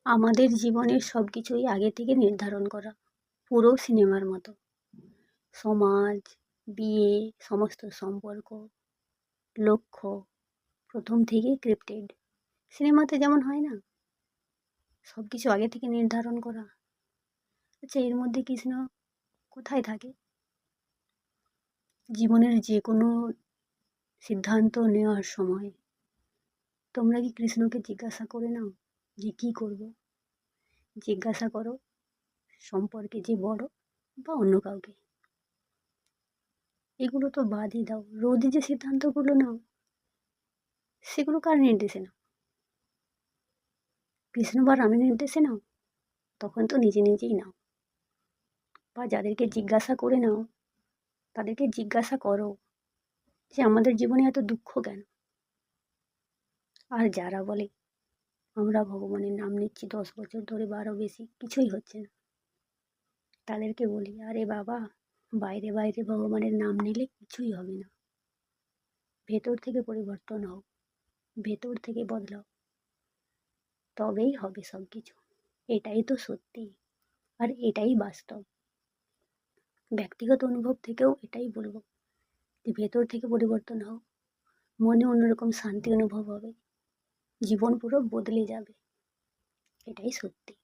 আমাদের জীবনের সব কিছুই আগে থেকে নির্ধারণ করা, পুরো সিনেমার মতো। সমাজ, বিয়ে, সমস্ত সম্পর্ক, লক্ষ্য প্রথম থেকেই স্ক্রিপ্টেড। সিনেমাতে যেমন হয় না, সব কিছু আগে থেকে নির্ধারণ করা। আচ্ছা, এর মধ্যে কৃষ্ণ কোথায় থাকে? জীবনের যে কোনো সিদ্ধান্ত নেওয়ার সময় তোমরা কি কৃষ্ণকে জিজ্ঞাসা করে নাও যে কী করব? জিজ্ঞাসা করো সম্পর্কে যে বড় বা অন্য কাউকে। এগুলো তো বাদই দাও, রোজই যে সিদ্ধান্তগুলো নাও সেগুলো কার নির্দেশে নাও? কৃষ্ণ বা রামের নির্দেশে নাও? তখন তো নিজে নিজেই নাও। বা যাদেরকে জিজ্ঞাসা করে নাও তাদেরকে জিজ্ঞাসা করো যে আমাদের জীবনে এত দুঃখ কেন? আর যারা বলে আমরা ভগবানের নাম নিচ্ছি 10 বছর ধরে বা আরও বেশি, কিছুই হচ্ছে না, তাদেরকে বলি আরে বাবা, বাইরে বাইরে ভগবানের নাম নিলে কিছুই হবে না। ভেতর থেকে পরিবর্তন হও, ভেতর থেকে বদলাও, তবেই হবে সব কিছু। এটাই তো সত্যি, আর এটাই বাস্তব। ব্যক্তিগত অনুভব থেকেও এটাই বলবো যে ভেতর থেকে পরিবর্তন হও, মনে অন্যরকম শান্তি অনুভব হবে, জীবন পুরো বদলে যাবে। এটাই সত্যি।